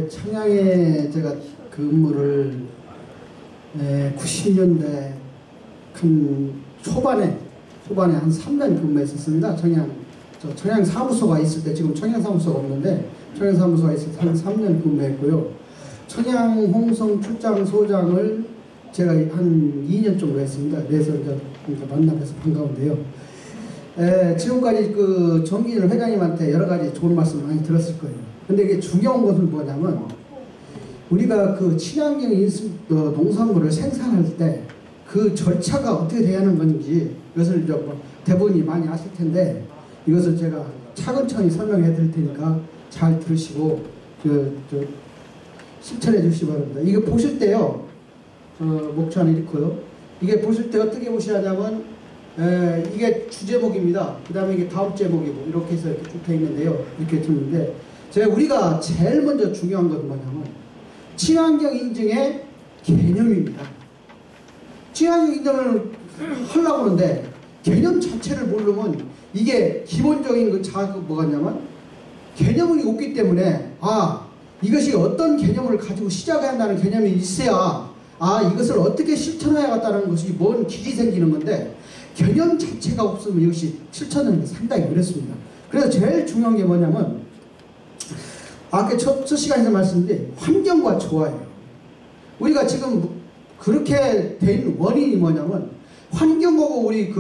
청양에 제가 근무를 90년대 큰 초반에 한 3년 근무했었습니다. 청양 사무소가 있을 때, 지금 청양 사무소가 없는데 청양 사무소가 있을 때 한 3년 근무했고요. 청양 홍성 출장소장을 제가 한 2년 정도 했습니다. 그래서 이제 만나뵈서 반가운데요. 지금까지 그 정기일 회장님한테 여러 가지 좋은 말씀 많이 들었을 거예요. 근데 이게 중요한 것은 뭐냐면, 우리가 그 친환경 농산물을 생산할 때 그 절차가 어떻게 돼야 하는 건지, 이것을 이제 대부분이 많이 아실 텐데, 이것을 제가 차근차근히 설명해 드릴 테니까 잘 들으시고 실천해 주시기 바랍니다. 이거 보실 때요, 목차는 이렇고요. 이게 보실 때 어떻게 보셔야 하냐면, 이게 주제목입니다. 그 다음에 이게 다음 제목이고, 이렇게 해서 이렇게 쭉 돼 있는데요. 이렇게 듣는데, 우리가 제일 먼저 중요한 것은 뭐냐면, 친환경 인증의 개념입니다. 친환경 인증을 하려고 하는데, 개념 자체를 모르면, 이게 기본적인 뭐가냐면, 개념이 없기 때문에, 이것이 어떤 개념을 가지고 시작해야 한다는 개념이 있어야, 이것을 어떻게 실천해야겠다는 것이 뭔 길이 생기는 건데, 개념 자체가 없으면 이것이 실천하는 게 상당히 어렵습니다. 그래서 제일 중요한 게 뭐냐면, 아까 첫 시간에서 말씀드린 환경과 조화예요. 우리가 지금 그렇게 된 원인이 뭐냐면, 환경하고 우리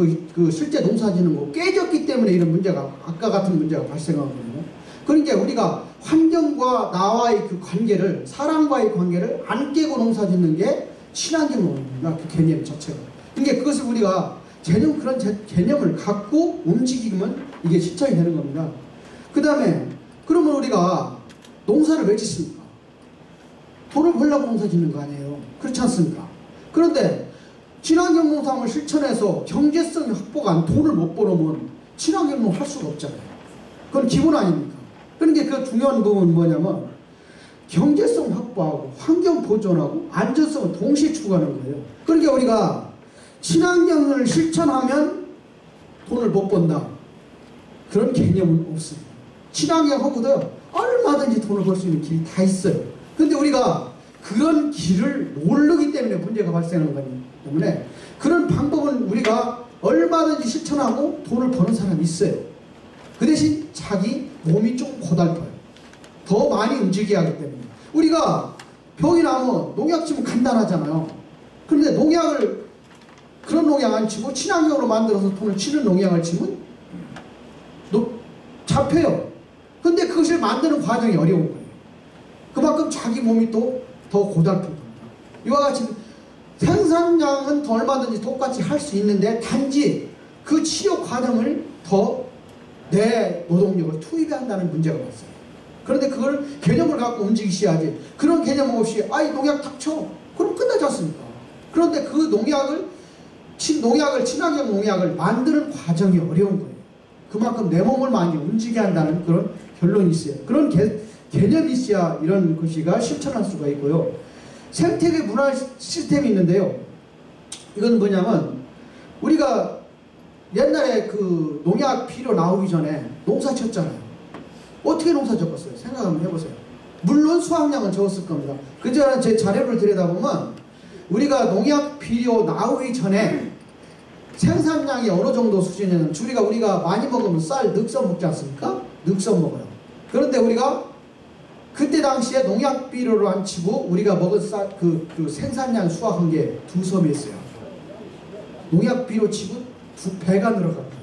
실제 농사짓는 거 깨졌기 때문에 이런 문제가, 아까 같은 문제가 발생하거든요. 그러니까 우리가 환경과 나와의 그 관계를, 사람과의 관계를 안 깨고 농사짓는 게 친환경 농업입니다. 그 개념 자체가. 그러니까 그것을 우리가 그런 개념을 갖고 움직이면 이게 실천이 되는 겁니다. 그 다음에, 그러면 우리가 농사를 왜 짓습니까? 돈을 벌려고 농사 짓는 거 아니에요. 그렇지 않습니까? 그런데 친환경 농산물 실천해서 경제성이 확보가 안, 돈을 못 벌으면 친환경 농업 할 수가 없잖아요. 그건 기본 아닙니까? 그러니까 그 중요한 부분은 뭐냐면, 경제성 확보하고 환경 보존하고 안전성을 동시에 추구하는 거예요. 그러니까 우리가 친환경을 실천하면 돈을 못 번다, 그런 개념은 없습니다. 친환경 하고도 얼마든지 돈을 벌 수 있는 길이 다 있어요. 근데 우리가 그런 길을 모르기 때문에 문제가 발생하는 거기 때문에, 그런 방법은 우리가 얼마든지 실천하고 돈을 버는 사람이 있어요. 그 대신 자기 몸이 좀 고달퍼요. 더 많이 움직여야 하기 때문에. 우리가 병이 나면 농약 치면 간단하잖아요. 그런데 그런 농약 안 치고 친환경으로 만들어서 돈을 치는 농약을 치면 잡혀요. 근데 그것을 만드는 과정이 어려운 거예요. 그만큼 자기 몸이 또 더 고달픈 겁니다. 이와 같이 생산량은 더 얼마든지 똑같이 할 수 있는데, 단지 그 치료 과정을 더 내 노동력을 투입해야 한다는 문제가 왔어요. 그런데 그걸 개념을 갖고 움직이셔야지, 그런 개념 없이 농약 탁 쳐, 그럼 끝나지 않습니까? 그런데 그 친환경 농약을 만드는 과정이 어려운 거예요. 그만큼 내 몸을 많이 움직여야 한다는 그런 결론이 있어요. 그런 개념이 있어야 이런 것이가 실천할 수가 있고요. 생태계 문화 시스템이 있는데요. 이건 뭐냐면, 우리가 옛날에 그 농약 비료 나오기 전에 농사 쳤잖아요. 어떻게 농사 졌겠어요? 생각 한번 해보세요. 물론 수확량은 적었을 겁니다. 그전에 제 자료를 들여다보면, 우리가 농약 비료 나오기 전에 생산량이 어느 정도 수준이냐면, 우리가 많이 먹으면 쌀 늑서 먹지 않습니까? 늑서 먹어요. 그런데 우리가 그때 당시에 농약 비료를 안 치고 우리가 먹은 쌀 그 생산량 수확한 게 2섬이었어요. 농약 비료 치고 2배가 늘어갑니다.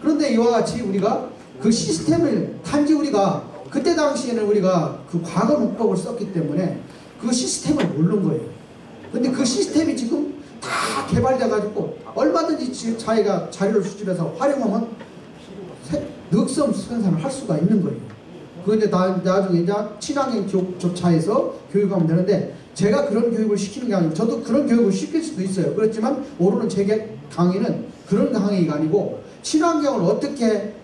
그런데 이와 같이 우리가 그 시스템을, 단지 우리가 그때 당시에는 우리가 그 과거 문법을 썼기 때문에 그 시스템을 모르는 거예요. 근데 그 시스템이 지금 다 개발돼 가지고 얼마든지 자기가 자료를 수집해서 활용하면 늑섬 생산을 할 수가 있는 거예요. 그런데 나중에 이제 친환경 교육조차에서 교육하면 되는데, 제가 그런 교육을 시키는 게 아니고, 저도 그런 교육을 시킬 수도 있어요. 그렇지만 오늘은 제 강의는 그런 강의가 아니고, 친환경을 어떻게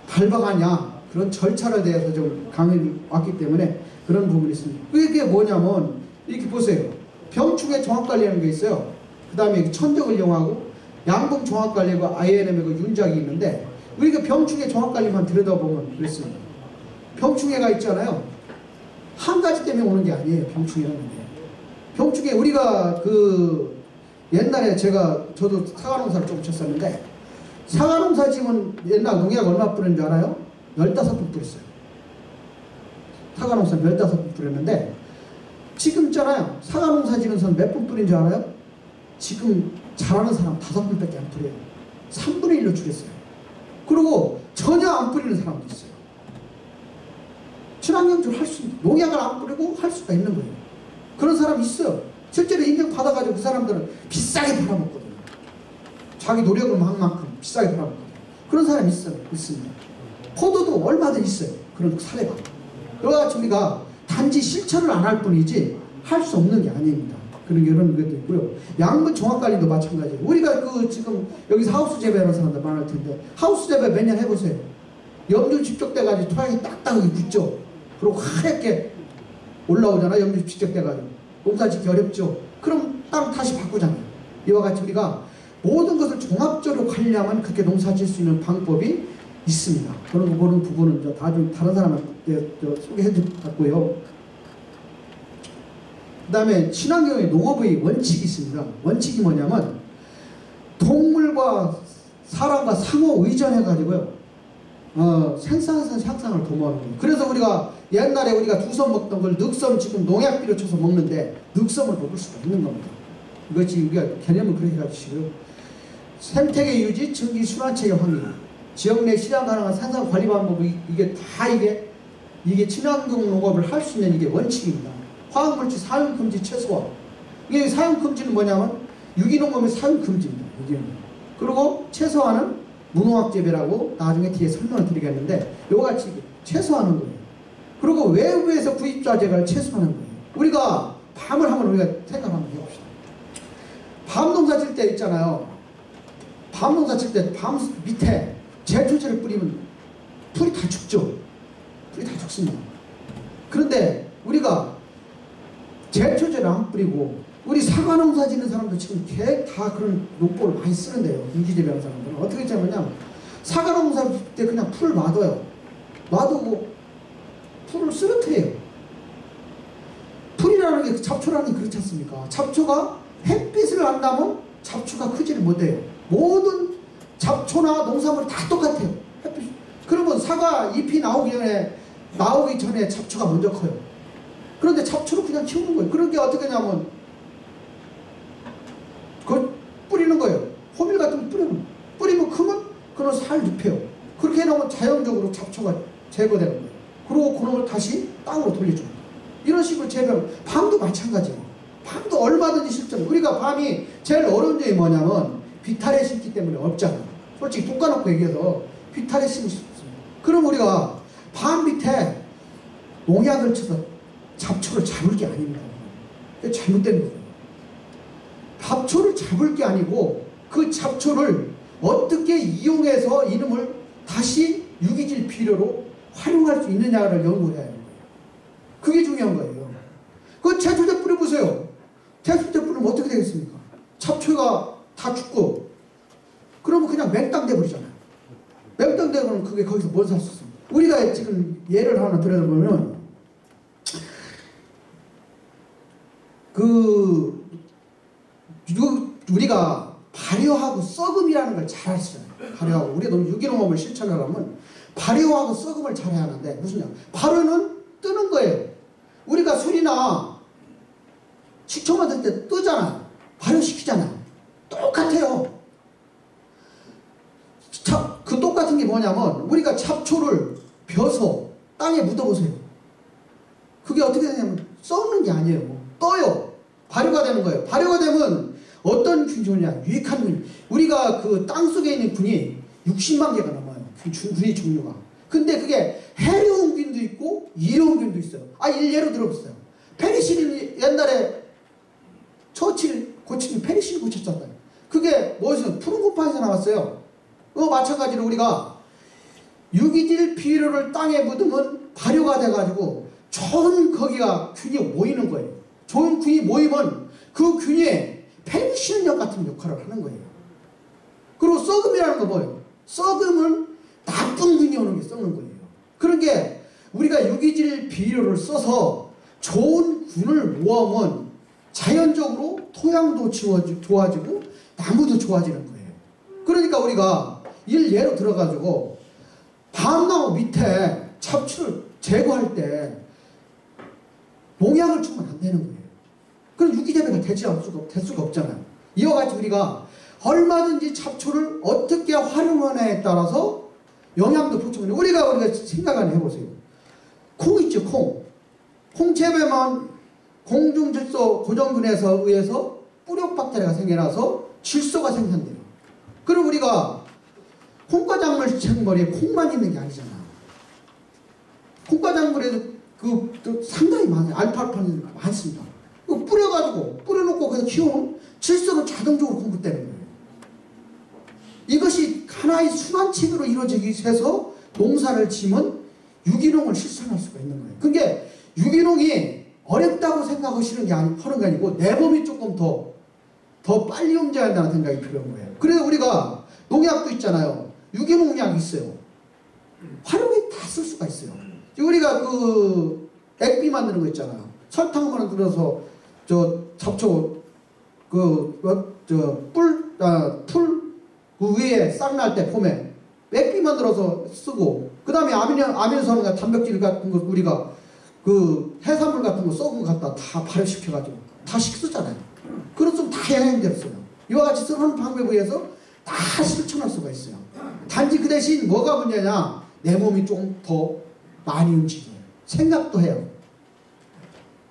밟아가냐, 그런 절차에 대해서 좀 강의를 왔기 때문에 그런 부분이 있습니다. 그게 뭐냐면, 이렇게 보세요. 병충해 종합관리라는 게 있어요. 그 다음에 천적을 이용하고 양봉 종합관리가 INM의 그 윤작이 있는데, 우리가 병충해 종합관리만 들여다보면 그랬습니다. 병충해가 있잖아요. 한 가지 때문에 오는 게 아니에요. 병충해라는 게. 병충해 우리가 그 옛날에 저도 사과농사를 좀 쳤었는데 사과농사 지면 옛날 농약 얼마 뿌리는 줄 알아요? 15번 뿌렸어요. 사과농사 15번 뿌렸는데 지금 있잖아요. 사과농사 지는 사람 몇 번 뿌린 줄 알아요? 지금 잘하는 사람 5번밖에 안 뿌려요. 3분의 1로 줄였어요. 그리고 전혀 안 뿌리는 사람도 있어요. 친환경적으로 할 수 있는, 농약을 안 뿌리고 할 수가 있는 거예요. 그런 사람이 있어요. 실제로 인정받아가지고 그 사람들은 비싸게 팔아먹거든요. 자기 노력을 한 만큼 비싸게 팔아먹거든요. 그런 사람이 있습니다. 포도도 얼마든 있어요. 그런 사례가. 그래가지고 우리가 단지 실천을 안 할 뿐이지 할 수 없는 게 아닙니다. 그런 것도 있고요. 양분 종합관리도 마찬가지예요. 우리가 지금 여기서 하우스 재배하는 사람들 많을 텐데 하우스 재배 몇 년 해보세요. 염분 집적돼가지고 토양이 딱딱하게 굳죠. 그리고 하얗게 올라오잖아. 염분 집적돼가지고 농사 짓기 어렵죠. 그럼 땅 다시 바꾸잖아요. 이와 같이 우리가 모든 것을 종합적으로 관리하면 그렇게 농사 지을 수 있는 방법이 있습니다. 그런 부분은 다른 사람한테 소개해 드렸고요. 그 다음에 친환경의 농업의 원칙이 있습니다. 원칙이 뭐냐면 동물과 사람과 상호 의존해가지고요. 생산성 향상을 도모하는 거예요. 그래서 우리가 옛날에 우리가 두섬 먹던 걸 늑섬 지금 농약비료 쳐서 먹는데 늑섬을 먹을 수가 있는 겁니다. 이것이 우리가 개념을 그렇게 가지시고요. 생태계 유지, 증기 순환체계 확립, 지역 내 실현 가능한 생산 관리 방법이 이게 다 이게 친환경 농업을 할 수 있는 이게 원칙입니다. 화학물질 사용 금지 최소화. 이게 사용 금지는 뭐냐면 유기농업의 사용 금지입니다. 그리고 최소화는 무농약 재배라고 나중에 뒤에 설명을 드리겠는데 요같이 최소화하는 거예요. 그리고 외부에서 구입자 재배를 최소화하는 거예요. 우리가 밤을 한번 우리가 생각 한번 해봅시다. 밤 농사 칠 때 있잖아요. 밤 농사 칠 때 밤 밑에 제초제를 뿌리면 풀이 다 죽죠. 풀이 다 죽습니다. 그런데 우리가 제초제를 안 뿌리고 우리 사과 농사 짓는 사람도 지금 다 그런 농법을 많이 쓰는데요. 유기재배하는 사람들은 어떻게 하냐면 사과 농사 때 그냥 풀을 놔둬요. 놔두고 풀을 쓰러뜨려요. 풀이라는 게 잡초라는 게 그렇지 않습니까? 잡초가 햇빛을 안 나면 잡초가 크지를 못해요. 모든 잡초나 농산물이 다 똑같아요. 햇빛. 그러면 사과 잎이 나오기 전에 잡초가 먼저 커요. 그런데 잡초를 그냥 키우는 거예요. 그런 게 어떻게 하냐면 그걸 뿌리는 거예요. 호밀 같은 거 뿌리면 크면 그걸 살 눕혀요. 그렇게 해놓으면 자연적으로 잡초가 제거되는 거예요. 그리고 그놈을 다시 땅으로 돌려줍니다. 이런 식으로 재배하면 밤도 마찬가지예요. 밤도 얼마든지 실전. 우리가 밤이 제일 어려운 점이 뭐냐면 비탈에 심기 때문에 없잖아요. 솔직히 뚝 까놓고 얘기해서 비탈에 심기 쉽습니다. 그럼 우리가 밤 밑에 농약을 쳐서 잡초를 잡을 게 아닙니다. 잘못된 거예요. 잡초를 잡을 게 아니고 그 잡초를 어떻게 이용해서 이놈을 다시 유기질 비료로 활용할 수 있느냐를 연구해야 하는 거예요. 그게 중요한 거예요. 그 제초제 뿌려보세요. 제초제 뿌리면 어떻게 되겠습니까? 잡초가 다 죽고 그러면 그냥 맹땅 돼버리잖아요. 맹땅 되면 그게 거기서 뭘 살 수 있습니까? 우리가 지금 예를 하나 들어보면 우리가 발효하고 썩음이라는 걸 잘 하시잖아요. 발효하고 우리가 유기농업을 실천을 하면 발효하고 썩음을 잘 해야 하는데 무슨냐? 발효는 뜨는 거예요. 우리가 술이나 식초 만들 때 뜨잖아요. 발효시키잖아요. 똑같아요. 그 똑같은 게 뭐냐면 우리가 잡초를 벼서 땅에 묻어보세요. 그게 어떻게 되냐면 썩는 게 아니에요. 떠요. 발효가 되는 거예요. 발효가 되면 어떤 균이냐? 유익한 균. 우리가 그 땅속에 있는 균이 60만 개가 넘어요. 균의 종류가. 근데 그게 해로운 균도 있고 이로운 균도 있어요. 예로 들어보세요. 페니실린 옛날에 처칠 고치는 페니실린 고쳤잖아요. 그게 뭐였어요? 푸른 곰팡이에서 나왔어요. 마찬가지로 우리가 유기질 비료를 땅에 묻으면 발효가 돼가지고 좋은 거기가 균이 모이는 거예요. 좋은 균이 모이면 그 균이 페니실린약 같은 역할을 하는 거예요. 그리고 썩음이라는 거 뭐예요? 썩음은 나쁜 균이 오는 게 썩는 거예요. 그런 게 우리가 유기질 비료를 써서 좋은 균을 모으면 자연적으로 토양도 좋아지고 나무도 좋아지는 거예요. 그러니까 우리가 예로 들어가지고 밤나무 밑에 잡초를 제거할 때 농약을 주면 안 되는 거예요. 그럼 유기재배가 될 수가 없잖아요. 이와 같이 우리가 얼마든지 잡초를 어떻게 활용하냐에 따라서 영양도 보충하는 우리가 생각 안 해보세요. 콩 있죠, 콩. 콩 재배만 공중질소 고정균에서 의해서 뿌력 박테리아가 생겨나서 질소가 생산돼요. 그럼 우리가 콩과작물 생머리에 콩만 있는 게 아니잖아. 콩과작물에도 상당히 많아요. 알파파는 많습니다. 뿌려놓고 그냥 키우면 질소는 자동적으로 공급되는 거예요. 이것이 하나의 순환체계로 이루어지기 위해서 농사를 지면 유기농을 실천할 수가 있는 거예요. 그게 유기농이 어렵다고 생각하시는 게 아니고 내 몸이 조금 더 빨리 움직여야 한다는 생각이 필요한 거예요. 그래서 우리가 농약도 있잖아요. 유기농약이 있어요. 활용이 다 쓸 수가 있어요. 우리가 액비 만드는 거 있잖아요. 설탕만 들어서 잡초 풀 위에 싹 날 때 봄에 액비 만들어서 쓰고, 그 다음에 아미노산과 단백질 같은 거 우리가 해산물 같은 거 썩은 거 갖다 다 발효시켜가지고 다 식쓰잖아요. 그런 좀 다양하게 써요. 이와 같이 쓰는 방법에 의해서 다 실천할 수가 있어요. 단지 그 대신 뭐가 문제냐? 내 몸이 좀 더 많이 움직여요. 생각도 해요.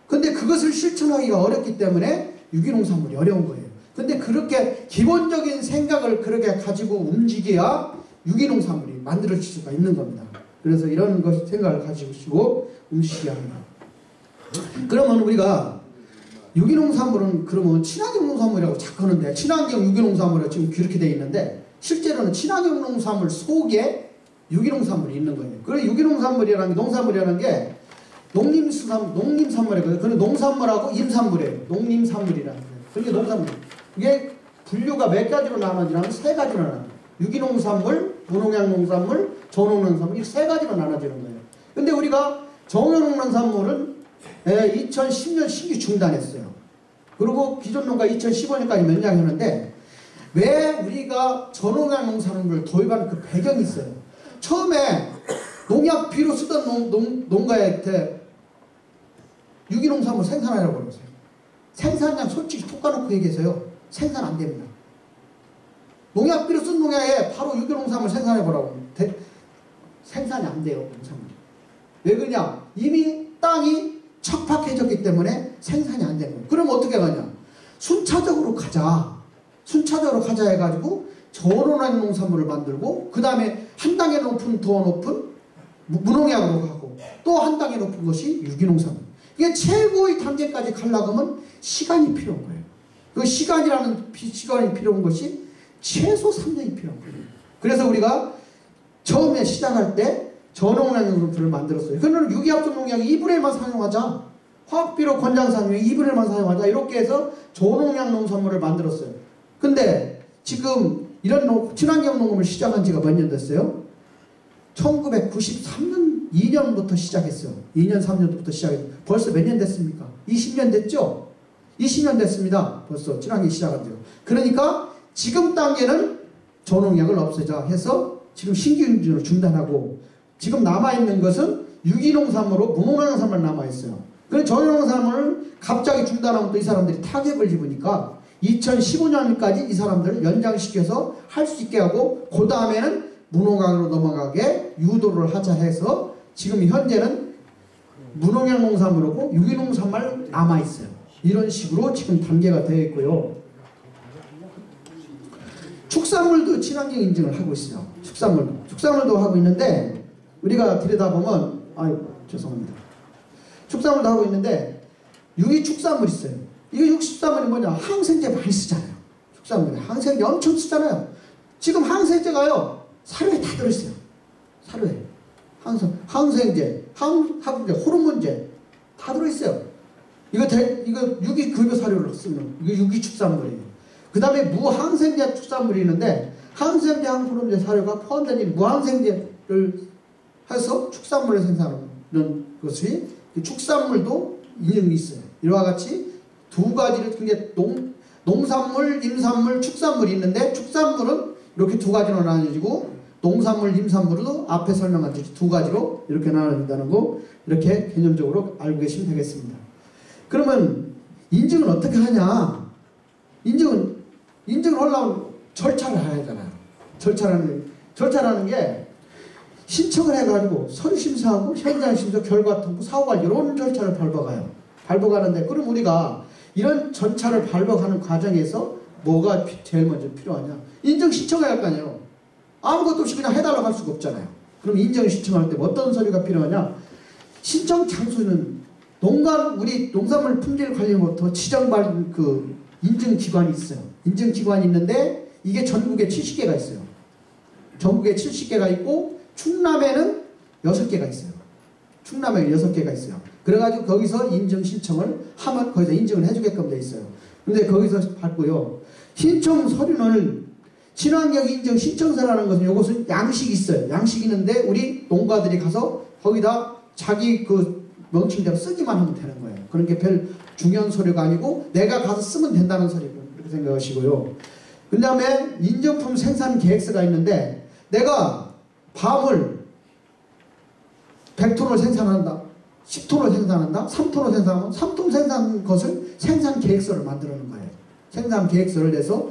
근데 그것을 실천하기가 어렵기 때문에 유기농산물이 어려운 거예요. 근데 그렇게 기본적인 생각을 그렇게 가지고 움직여야 유기농산물이 만들어질 수가 있는 겁니다. 그래서 이런 생각을 가지고 움직여야 합니다. 그러면 우리가 유기농산물은 그러면 친환경 농산물이라고 자꾸 하는데, 친환경 유기농산물이 지금 그렇게 되어 있는데 실제로는 친환경 농산물 속에 유기농산물이 있는 거예요. 그래서 유기농산물이라는 게, 농산물이라는 게 농림산물이거든요. 그건 농산물하고 임산물이에요. 농림산물이라는 거예요. 그게 농산물. 이게 분류가 몇 가지로 나눠지냐면 세 가지로 나눠져요. 유기농산물, 무농약 농산물, 전용농산물, 이 세 가지로 나눠지는 거예요. 근데 우리가 전용농산물은 2010년 신규 중단했어요. 그리고 기존 농가 2015년까지 면장했는데, 왜 우리가 전용약 농산물을 도입하는 그 배경이 있어요. 처음에 농약 비료 쓰던 농가한테 유기농산물 생산하라고 그러세요. 생산량 솔직히 톡 까놓고 얘기해서요, 생산 안 됩니다. 농약 비료 쓴 농약에 바로 유기농산물 생산해보라고. 생산이 안 돼요, 농산물이. 왜 그러냐? 이미 땅이 척박해졌기 때문에 생산이 안 되는 거예요. 그럼 어떻게 가냐? 순차적으로 가자 해가지고 전원한 농산물을 만들고, 그 다음에 한 단계 더 높은 무농약으로 가고, 또 한 단계 높은 것이 유기농산물. 이게 최고의 단계까지 가려고 하면 시간이 필요한 거예요. 그 시간이 필요한 것이 최소 3년이 필요한 거예요. 그래서 우리가 처음에 시작할 때 전농약 농산물을 만들었어요. 그러면 유기합성 농약 2분의 1만 사용하자. 화학비료 권장사용량 2분의 1만 사용하자. 이렇게 해서 전농약 농산물을 만들었어요. 근데 지금 이런 친환경 농업을 시작한 지가 몇 년 됐어요? 1993년 2년부터 시작했어요. 2년 3년부터 시작했어요. 벌써 몇 년 됐습니까? 20년 됐죠? 20년 됐습니다. 벌써 친환경 시작한 지가. 그러니까 지금 단계는 전농약을 없애자 해서 지금 신규 인증을 중단하고, 지금 남아있는 것은 유기농산물로 무농약산물 남아있어요. 그래서 전농산물을 갑자기 중단하면 또 이 사람들이 타격을 입으니까 2015년까지 이 사람들을 연장시켜서 할 수 있게 하고, 그 다음에는 무농약으로 넘어가게 유도를 하자 해서 지금 현재는 무농약 농산물하고 유기농산물 남아있어요. 이런 식으로 지금 단계가 되어 있고요. 축산물도 친환경 인증을 하고 있어요. 축산물도 하고 있는데, 우리가 들여다보면, 죄송합니다. 축산물도 하고 있는데, 유기축산물 있어요. 이거 유기축산물이 뭐냐? 항생제 많이 쓰잖아요. 축산물에 항생제 엄청 쓰잖아요. 지금 항생제가요, 사료에 다 들어있어요. 사료에. 항생제, 항생제, 호르몬제 다 들어있어요. 이거 유기급여 사료를 쓰는, 이거 유기축산물이에요. 그 다음에 무항생제 축산물이 있는데, 항생제, 항호르몬제 사료가 포함된 무항생제를 해서 축산물을 생산하는 이런 것이 축산물도 인증이 있어요. 이와 같이 두 가지를 농산물, 임산물, 축산물이 있는데 축산물은 이렇게 두 가지로 나눠지고 농산물, 임산물도 앞에 설명한 두 가지로 이렇게 나눠진다는 거 이렇게 개념적으로 알고 계시면 되겠습니다. 그러면 인증은 어떻게 하냐? 인증을 하려면 절차를 해야 하잖아요. 절차라는 게 신청을 해가지고 서류 심사하고 현장 심사, 결과 통보, 사후관리 이런 절차를 밟아가는데 그럼 우리가 이런 절차를 밟아가는 과정에서 뭐가 제일 먼저 필요하냐? 인증 신청해야 할 거 아니에요. 아무것도 없이 그냥 해달라고 할 수가 없잖아요. 그럼 인증 신청할 때 어떤 서류가 필요하냐? 신청 장소는 우리 농산물 품질 관리부터 지정받은 그 인증기관이 있어요. 인증기관이 있는데 이게 전국에 70개가 있어요. 전국에 70개가 있고 충남에는 6개가 있어요. 충남에 6개가 있어요. 그래가지고 거기서 인증 신청을 하면 거기서 인증을 해주게끔 돼 있어요. 근데 거기서 받고요. 신청 서류는 친환경 인증 신청서라는 것은 이것은 양식이 있어요. 양식이 있는데 우리 농가들이 가서 거기다 자기 그 명칭대로 쓰기만 하면 되는 거예요. 그런 게 별 중요한 서류가 아니고 내가 가서 쓰면 된다는 서류고 그렇게 생각하시고요. 그 다음에 인증품 생산 계획서가 있는데 내가 밤을 100톤을 생산한다. 10톤을 생산한다. 3톤을 생산하면 3톤 생산 것을 생산 계획서를 만들어 놓은 거예요. 생산 계획서를 내서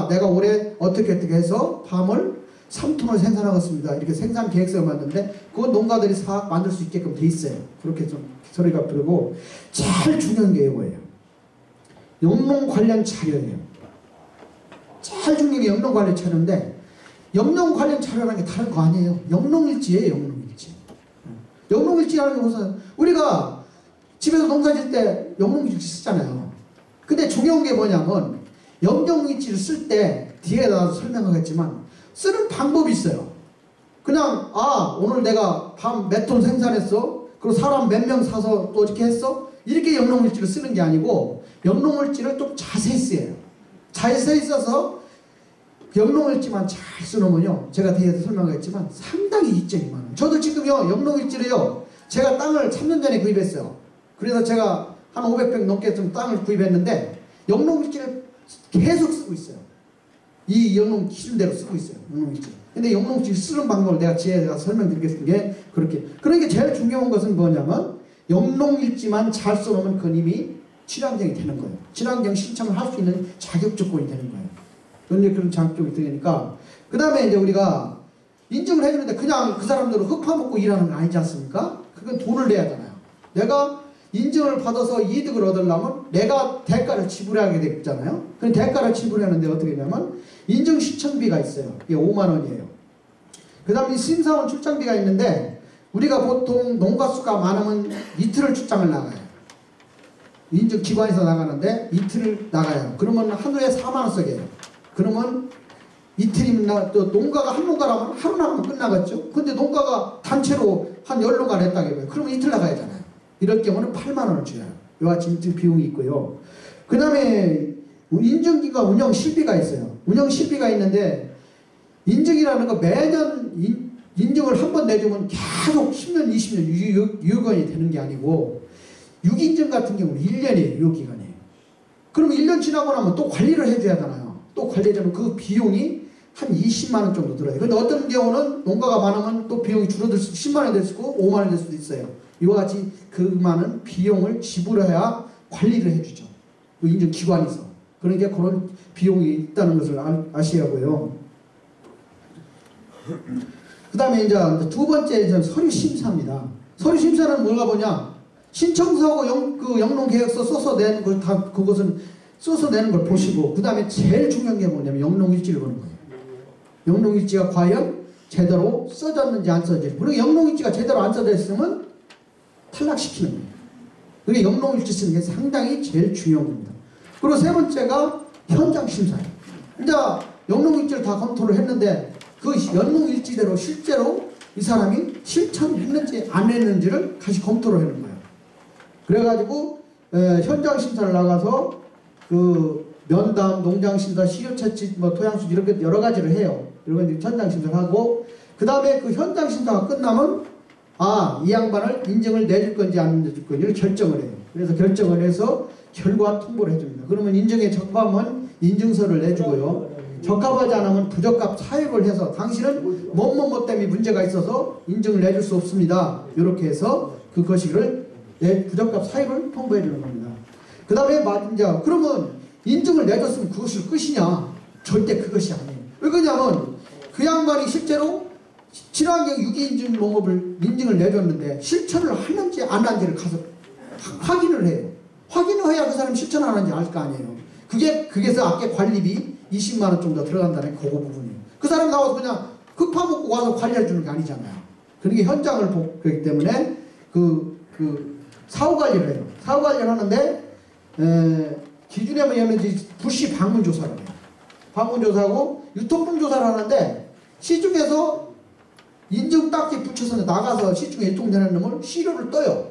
내가 올해 어떻게 해서 밤을 3톤을 생산하겠습니다. 이렇게 생산 계획서를 만드는데 그건 농가들이 만들 수 있게끔 돼 있어요. 그렇게 좀 소리가 들고 제일 중요한 게 이거예요. 영농 관련 자료예요. 제일 중요한 게 영농 관련 자료인데 영농 관련 자료라는 게 다른 거 아니에요. 영농일지예요. 영농일지. 영농일지라는 게 무슨 우리가 집에서 농사 지을 때 영농일지 쓰잖아요. 근데 중요한 게 뭐냐면 영농일지를 쓸 때 뒤에다 설명하겠지만 쓰는 방법이 있어요. 그냥 오늘 내가 밤 몇 톤 생산했어. 그리고 사람 몇 명 사서 또 이렇게 했어. 이렇게 영농일지를 쓰는 게 아니고 영농일지를 좀 자세히 써요. 자세히 써서 영농일지만 잘 써놓으면요. 제가 뒤에서 설명하겠지만 상당히 이점이 많아요. 저도 지금요. 영농일지를요. 제가 땅을 3년 전에 구입했어요. 그래서 제가 한 500평 넘게 좀 땅을 구입했는데 영농일지를 계속 쓰고 있어요. 이 영농 기준대로 쓰고 있어요. 영농일지. 근데 영농일지 쓰는 방법을 내가 설명드리겠습니다. 그렇게. 그러니까 제일 중요한 것은 뭐냐면 영농일지만 잘 써놓으면 그건 이미 친환경이 되는 거예요. 친환경 신청을 할 수 있는 자격 조건이 되는 거예요. 그런 장점이 되니까. 그 다음에 이제 우리가 인증을 해주는데 그냥 그 사람들은 흙 파먹고 일하는 거 아니지 않습니까? 그건 돈을 내야 하잖아요. 내가 인증을 받아서 이득을 얻으려면 내가 대가를 지불하게 되잖아요. 그 대가를 지불하는데 어떻게 하냐면 인증 신청비가 있어요. 이게 5만 원이에요. 그 다음에 심사원 출장비가 있는데 우리가 보통 농가 수가 많으면 이틀을 출장을 나가요. 인증기관에서 나가는데 이틀을 나가요. 그러면 하루에 4만 원 쓰게요. 그러면 이틀이면 또 농가가 한 농가라면 하루 나가면 끝나겠죠. 근데 농가가 단체로 한 10농가를 했다고요. 그러면 이틀 나가야 하잖아요. 이럴 경우는 8만 원을 줘요. 이와 같이 인증 비용이 있고요. 그 다음에 인증기관 운영 실비가 있어요. 운영 실비가 있는데 인증이라는 거 매년 인증을 한 번 내주면 계속 10년, 20년 유효기간이 되는 게 아니고 6인증 같은 경우는 1년이에요. 유효기간이에요. 그럼 1년 지나고 나면 또 관리를 해줘야 하잖아요. 또 관리해주면 그 비용이 한 20만 원 정도 들어요. 근데 어떤 경우는 농가가 많으면 또 비용이 줄어들 수도 10만 원이 될 수도 있고 5만 원이 될 수도 있어요. 이와 같이 그 많은 비용을 지불해야 관리를 해주죠. 그 인증기관에서. 그러니까 그런 비용이 있다는 것을 아셔야 하고요. 그 다음에 이제 두 번째 서류 심사입니다. 서류 심사는 뭐가 뭐냐? 신청서하고 그 영농계획서 써서 내는 걸 그것은 써서 내는 걸 보시고, 그 다음에 제일 중요한 게 뭐냐면 영농일지를 보는 거예요. 영농일지가 과연 제대로 써졌는지 안 써졌는지. 그리고 영농일지가 제대로 안 써져 있으면 탈락시키는 거예요. 그게 영농일지 쓰는 게 상당히 제일 중요한 겁니다. 그리고 세 번째가 현장 심사예요. 이제 영농일지를 다 검토를 했는데 그 영농일지대로 실제로 이 사람이 실천했는지 안 했는지를 다시 검토를 하는 거예요. 그래가지고 현장 심사를 나가서 그 면담, 농장 심사, 시료 채취, 토양수지 이렇게 여러 가지를 해요. 이런 현장 심사를 하고 그 다음에 그 현장 심사가 끝나면 이 양반을 인증을 내줄 건지 안 내줄 건지를 결정을 해요. 그래서 결정을 해서 결과 통보를 해줍니다. 그러면 인증에 적합하면 인증서를 내주고요. 적합하지 않으면 부적합 사유를 해서 당신은 뭐뭐뭐 때문에 문제가 있어서 인증을 내줄 수 없습니다. 이렇게 해서 그 것을 부적합 사유를 통보해 주는 겁니다. 그 다음에 이제 그러면 인증을 내줬으면 그것이 끝이냐? 절대 그것이 아니에요. 왜 그러냐면 그 양반이 실제로 친환경 유기인증 농업을 인증을 내줬는데 실천을 하는지 안 하는지를 가서 확인을 해요. 확인을 해야 그 사람이 실천하는지 알 거 아니에요. 그게서 아까 관리비 20만 원 정도 들어간다는 그 부분이에요. 그 사람 나와서 그냥 급파먹고 와서 관리해 주는 게 아니잖아요. 그러니까 현장을 보기 때문에 사후 관리를 해요. 사후 관리를 하는데 기준에 맞는지 불시 방문 조사를 해요. 방문 조사하고 유통분 조사를 하는데 시중에서 인증 딱지 붙여서 나가서 시중에 유통되는 놈을 시료를 떠요.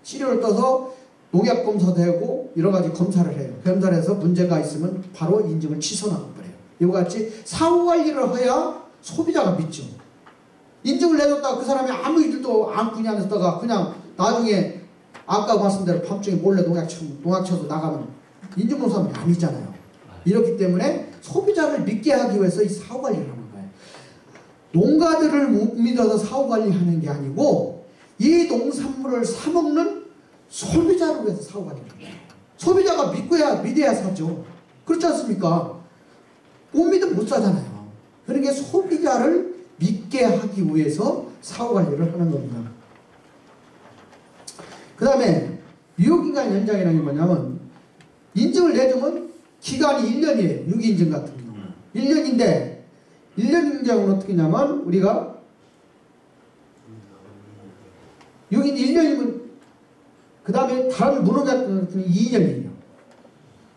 시료를 떠서 농약 검사도 하고 여러 가지 검사를 해요. 검사를 해서 문제가 있으면 바로 인증을 취소하고 그래요. 이와 같이 사후 관리를 해야 소비자가 믿죠. 인증을 내줬다가 그 사람이 아무 일도 안 꾸냐 했다가 그냥 나중에 아까 말씀대로 밤중에 몰래 농약 쳐서 나가면 인증농산물이 아니잖아요. 이렇기 때문에 소비자를 믿게 하기 위해서 이 사후 관리를 하는 거예요. 농가들을 못 믿어서 사후 관리하는 게 아니고 이 농산물을 사 먹는 소비자를 위해서 사후 관리를 해요. 소비자가 믿어야 사죠. 그렇지 않습니까? 못 믿으면 못 사잖아요. 그러니까 소비자를 믿게 하기 위해서 사후 관리를 하는 겁니다. 그 다음에 유효기간 연장이라는 게 뭐냐면 인증을 내주면 기간이 1년이에요. 유기인증 같은 경우 1년인데 1년 인증은 어떻게 하냐면 우리가 유기인증 1년이면 그 다음에 다른 무농약 같은 2년이에요.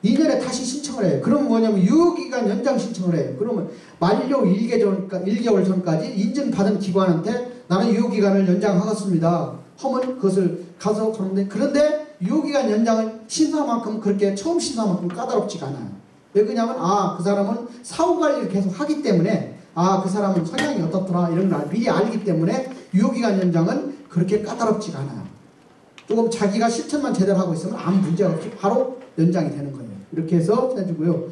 2년에 다시 신청을 해요. 그러면 뭐냐면 유효기간 연장 신청을 해요. 그러면 만료 1개월 전까지 인증받은 기관한테 나는 유효기간을 연장하겠습니다. 하면 그것을 가서 그런데 그런데 유효기간 연장은 심사만큼 그렇게 처음 심사만큼 까다롭지가 않아요. 왜 그러냐면 그 사람은 사후 관리를 계속 하기 때문에 그 사람은 성향이 어떻더라 이런 걸 미리 알기 때문에 유효기간 연장은 그렇게 까다롭지가 않아요. 조금 자기가 실천만 제대로 하고 있으면 아무 문제가 없이 바로 연장이 되는 거예요. 이렇게 해서 해주고요.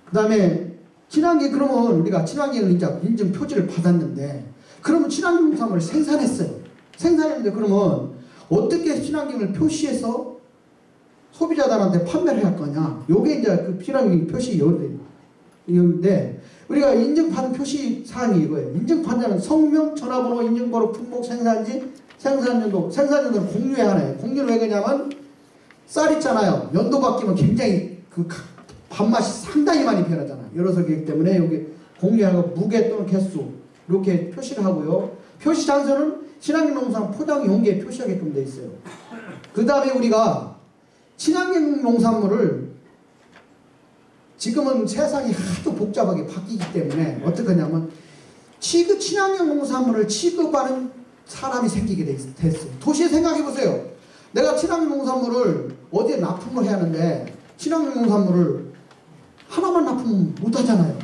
그 다음에 친환경 그러면 우리가 친환경 인증 표지를 받았는데 그러면 친환경 농산물을 생산했어요. 생산했는데 그러면 어떻게 친환경을 표시해서 소비자들한테 판매를 할 거냐? 요게 이제 그 친환경 표시 요인데 우리가 인증받은 표시 사항이 이거예요. 인증받는 성명, 전화번호, 인증번호, 품목, 생산지, 생산연도는 공유에 하나예요. 공유는 왜 그러냐면 쌀 있잖아요. 연도 바뀌면 굉장히 그 밥맛이 상당히 많이 변하잖아요. 여러 석이기 때문에 여기 공유하고 무게 또는 개수 이렇게 표시를 하고요. 표시 장소는 친환경 농산 포장 용기에 표시하게끔 되어 있어요. 그 다음에 우리가 친환경 농산물을 지금은 세상이 하도 복잡하게 바뀌기 때문에 어떻게 하냐면 친환경 농산물을 취급하는 사람이 생기게 됐어요. 도시에 생각해보세요. 내가 친환경 농산물을 어디에 납품을 해야 하는데 친환경 농산물을 하나만 납품 못하잖아요.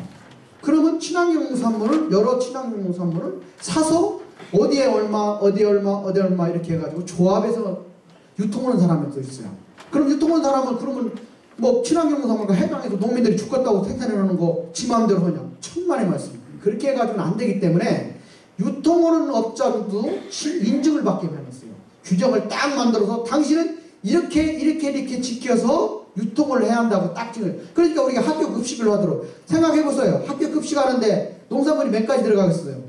그러면 친환경 농산물을 여러 친환경 농산물을 사서 어디에 얼마 이렇게 해가지고 조합해서 유통하는 사람이 또 있어요. 그럼 유통하는 사람은 그러면 뭐 친환경 농산물과 해당해서 농민들이 죽겠다고 생산해놓는 거 지 마음대로 하냐? 천만의 말씀. 그렇게 해가지고는 안 되기 때문에 유통하는 업자들도 인증을 받게 해놨어요. 규정을 딱 만들어서 당신은 이렇게 지켜서 유통을 해야 한다고 딱 찍어요. 그러니까 우리가 학교 급식을 하도록 생각해보세요. 학교 급식하는데 농산물이 몇 가지 들어가겠어요?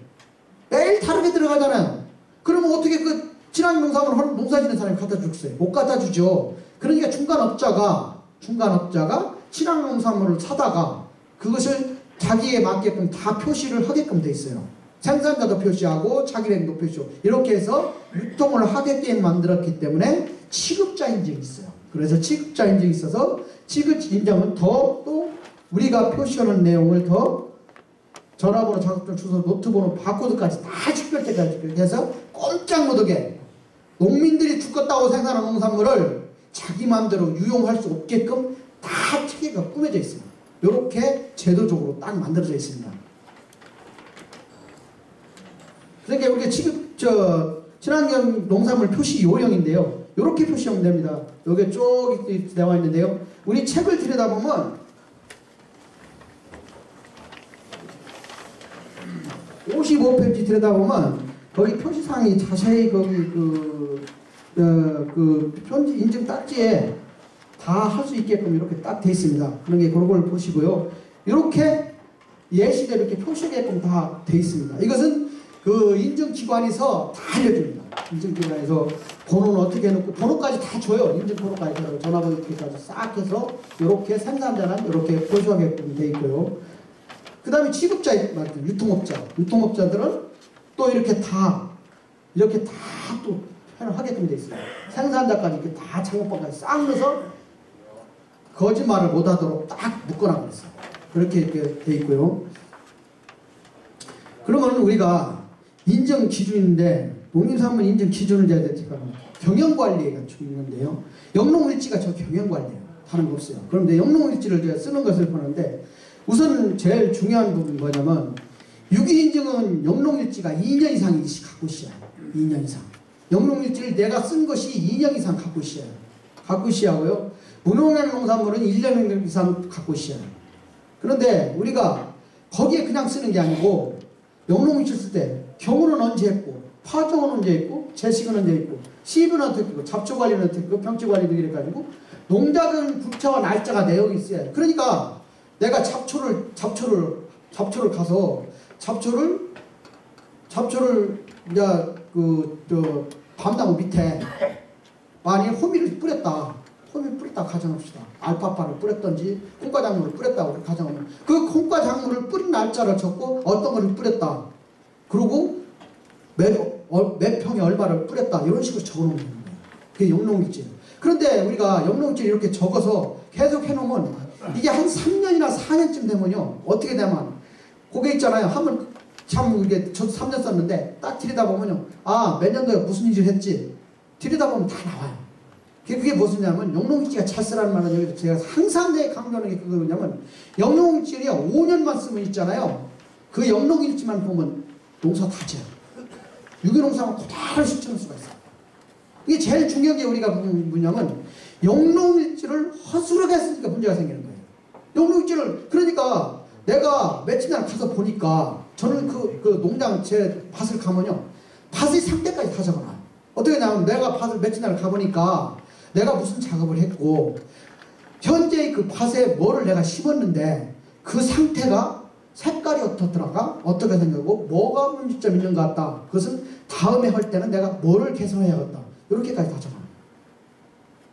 매일 다르게 들어가잖아요. 그러면 어떻게 그 친환경 농산물을 농사 짓는 사람이 갖다 주겠어요? 못 갖다 주죠. 그러니까 중간업자가 친환경 농산물을 사다가 그것을 자기에 맞게끔 다 표시를 하게끔 돼 있어요. 생산자도 표시하고 자기네도 표시하고 이렇게 해서 유통을 하게끔 만들었기 때문에 취급자 인증이 있어요. 그래서 취급자 인증이 있어서 취급 인증은 또 우리가 표시하는 내용을 더 전화번호, 자격증, 주소, 노트번호, 바코드까지 다 식별제까지 해서 꼼짝 못하게 농민들이 죽겠다고 생산한 농산물을 자기 마음대로 유용할 수 없게끔 다 체계가 꾸며져 있어요. 이렇게 제도적으로 딱 만들어져 있습니다. 그러니까 이렇게 친환경 농산물 표시 요령인데요. 이렇게 표시하면 됩니다. 여기 쭉 나와 있는데요. 우리 책을 들여다보면 55페이지 들여다보면 거기 표시사항이 자세히 거기 편지 인증 딱지에 다 할 수 있게끔 이렇게 딱 돼 있습니다. 그런 게 그런 걸 보시고요. 이렇게 예시대로 이렇게 표시하게끔 다 돼 있습니다. 이것은 그 인증기관에서 다 알려줍니다. 인증기관에서 번호는 어떻게 해놓고 번호까지 다 줘요. 인증번호까지 전화번호까지 싹 해서 이렇게 생산자는 이렇게 표시하게끔 돼 있고요. 그 다음에 취급자, 유통업자들은 또 이렇게 다 또 하게끔 돼 있어요. 생산자까지 이렇게 다 창업방까지 싹 넣어서 거짓말을 못하도록 딱 묶어놔 있어요. 그렇게 이렇게 돼 있고요. 그러면 우리가 인정 기준인데 농림산물 인증 기준을 제가 경영관리가 중요한데요. 영농일지가 저 경영관리예요. 다른 거 없어요. 그런데 영농일지를 제가 쓰는 것을 보는데 우선 제일 중요한 부분이 뭐냐면 유기인증은 영농일지가 2년 이상 갖고 있어야 해요. 2년 이상. 영농일지를 내가 쓴 것이 2년 이상 갖고 있어야 해요. 갖고 있어야 하고요. 무농약 농산물은 1년 이상 갖고 있어야 해요. 그런데 우리가 거기에 그냥 쓰는 게 아니고 영농일지 쓸 때 경우는 언제 했고 파종은 언제 했고 재식은 언제 했고 시입은 어떻게 했고 잡초관리는 어떻게 했고 병치관리도 이래가지고 농작은 국차와 날짜가 내역이 있어야 해요. 그러니까 내가 잡초를 가서 잡초를 이제 밤나무 밑에 만약에 호미를 뿌렸다. 호미 뿌렸다 가정합시다. 알파파를 뿌렸던지 콩과작물을 뿌렸다고 가정하면 그 콩과작물을 뿌린 날짜를 적고 어떤 거를 뿌렸다. 그리고 몇 평에 얼마를 뿌렸다. 이런 식으로 적어놓는 거예요. 그게 영농일지. 그런데 우리가 영농일지를 이렇게 적어서 계속 해놓으면 이게 한 3년이나 4년쯤 되면요. 어떻게 되면 그게 있잖아요. 하면 참 이게 저도 3년 썼는데 딱 들여다보면요. 아, 몇 년도에 무슨 일을 했지. 들여다보면 다 나와요. 그게 무엇이냐면 영농일지가 잘 쓰라는 말은 여기서 제가 항상 내 강조하는 게 그거냐면 영농일지를 5년만 쓰면 있잖아요. 그 영농일지만 보면 농사 다 져요. 유기농사만 그대로 실천할 수가 있어요. 이게 제일 중요한 게 우리가 뭐냐면 영농일지를 허술하게 했으니까 문제가 생기는 거예요. 영농일지를 그러니까 내가 며칠 날 가서 보니까 저는 그 농장 제 밭을 가면요. 밭의 상태까지 다 적어놔요. 어떻게 하냐면 내가 밭을 며칠 날 가보니까 내가 무슨 작업을 했고 현재 그 밭에 뭐를 내가 심었는데 그 상태가 색깔이 어떻더라가 어떻게 생겼고 뭐가 문제점 있는 것 같다. 그것은 다음에 할 때는 내가 뭐를 개선해야겠다. 이렇게까지 다 적어놔요.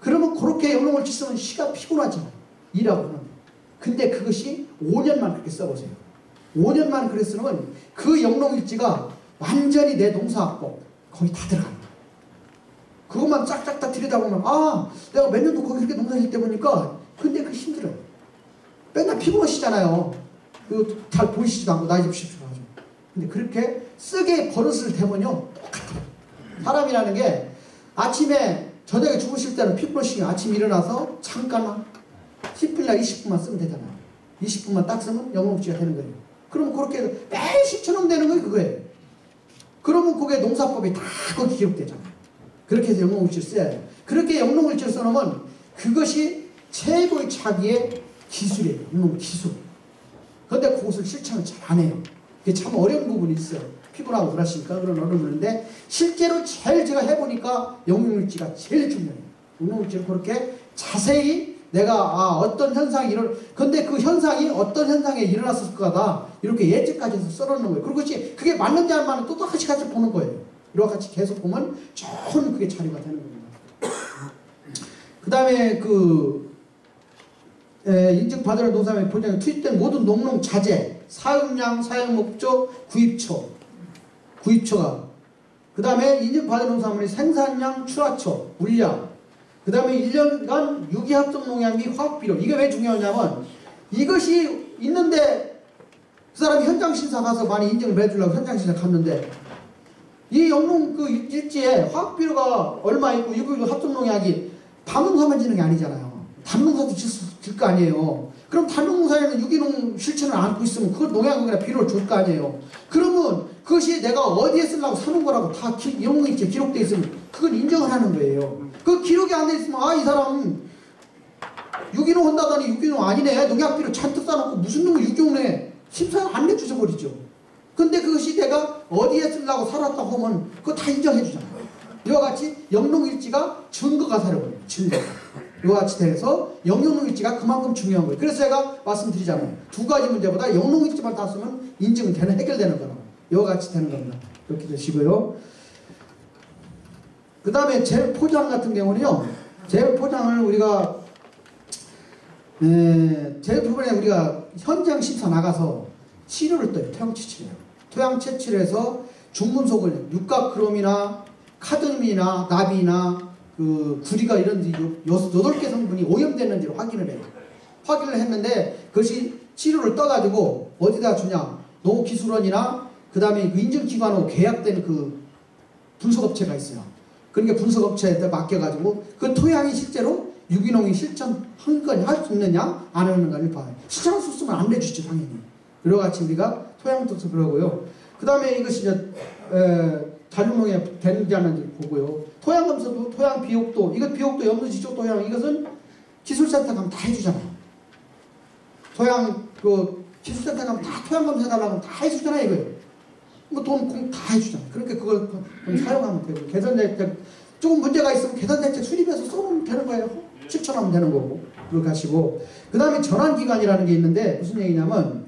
그러면 그렇게 영농일지 쓰면 시가 피곤하죠. 일하고 하는데. 근데 그것이 5년만 그렇게 써보세요. 5년만 그렇게 쓰면 그 영농일지가 완전히 내 농사하고 거기 다 들어가요. 그것만 짝짝 다 들여다보면 아 내가 몇 년도 거기 그렇게 농사질 때 보니까 근데 그 힘들어요. 맨날 피곤하시잖아요. 그 잘 보이시지도 않고 나이 듭시오. 근데 그렇게 쓰게 버릇을 대면요 똑같아요. 사람이라는 게 아침에 저녁에 주무실 때는 피곤하시면 아침에 일어나서 잠깐만 10분이나 20분만 쓰면 되잖아요. 20분만 딱 쓰면 영농일지가 되는 거예요. 그러면 그렇게 매일 10,000원 되는 거예요. 그거예요. 그러면 그게 농사법이 다 거기 기록되잖아요. 그렇게 해서 영농일지를 써야 해요. 그렇게 영농일지를 써놓으면 그것이 최고의 자기의 기술이에요. 영농 기술. 그런데 그것을 실천을 잘 안 해요. 그게 참 어려운 부분이 있어요. 피곤하고 그러시니까 그런 어려운데 실제로 제일 제가 해보니까 영농일지가 제일 중요해요. 영농일지를 그렇게 자세히 내가 어떤 현상이 근데 그 현상이 어떤 현상에 일어났을 거다 이렇게 예측까지 해서 써놓는 거예요. 그것이 그게 맞는지 안 맞는지 똑같이 같이 보는 거예요. 이렇게 같이 계속 보면 좋은 그게 자료가 되는 겁니다. 그 다음에 인증받으는 농산물 본장에 투입된 모든 농농 자재, 사용량, 사용목적, 구입처가 그 다음에 인증받은 농산물의 생산량, 출하처, 물량 그 다음에 1년간 유기합성 농약 및 화학비료. 이게 왜 중요하냐면 이것이 있는데 그 사람이 현장심사 가서 많이 인증을 해주려고 현장심사 갔는데 이 영농 그 일지에 화학비료가 얼마 있고 유기합성 농약이 단농사만 지는 게 아니잖아요. 단농사도 질 거 아니에요. 그럼 단농사에는 유기농 실천을 안고 있으면 그걸 농약이나 비료를 줄 거 아니에요. 그러면 그것이 내가 어디에 쓰려고 사는 거라고 다 영웅일지에 기록되어 있으면 그건 인정을 하는 거예요. 그 기록이 안 돼 있으면 아, 이 사람 유기농 한다더니 유기농 아니네. 농약비를 잔뜩 싸놓고 무슨 놈의 유기농에 심사 안 내주셔 버리죠. 근데 그것이 내가 어디에 쓰려고 살았다고 하면 그거 다 인정해 주잖아요. 이와 같이 영농일지가 증거가 되어버려요. 증거. 이와 같이 돼서 영농일지가 그만큼 중요한 거예요. 그래서 제가 말씀드리잖아요. 두 가지 문제보다 영농일지만 다 쓰면 인증은 되는, 해결되는 거라고. 이와 같이 되는 겁니다. 이렇게 되시고요. 그 다음에 제 포장 같은 경우는요. 제 포장을 우리가 제 부분에 우리가 현장 심사 나가서 치료를 떠요. 토양 채취를. 토양 채취를 해서 중금속을 육각크롬이나 카드뮴이나 나비나 그 구리가 이런 8개 성분이 오염됐는지를 확인을 해요. 확인을 했는데 그것이 치료를 떠가지고 어디다 주냐? 농업기술원이나 그 다음에 그 인증기관하고 계약된 그 분석업체가 있어요. 그러니까 분석업체에 맡겨가지고 그 토양이 실제로 유기농이 실천한 거냐, 할 수 있느냐, 안 하는가를 봐요. 실천할 수 있으면 안 내주죠, 당연히. 여러 가지 우리가 토양도 그러고요. 그 다음에 이것이 자율농에 되는지 안 되는지 보고요. 토양 검사도 토양 비옥도, 이것 비옥도 염도지적 토양, 이것은 기술센터 가면 다 해주잖아요. 토양 그 기술센터 가면 다 토양 검사해달라고 다 해주잖아요, 이거요. 뭐 돈 공 다 해주잖아요. 그렇게 그걸 사용하면 되고, 개선대책 조금 문제가 있으면 개선대책 수립해서 써보면 되는 거예요. 실천하면 되는 거고. 그렇게 하시고, 그 다음에 전환기간이라는 게 있는데 무슨 얘기냐면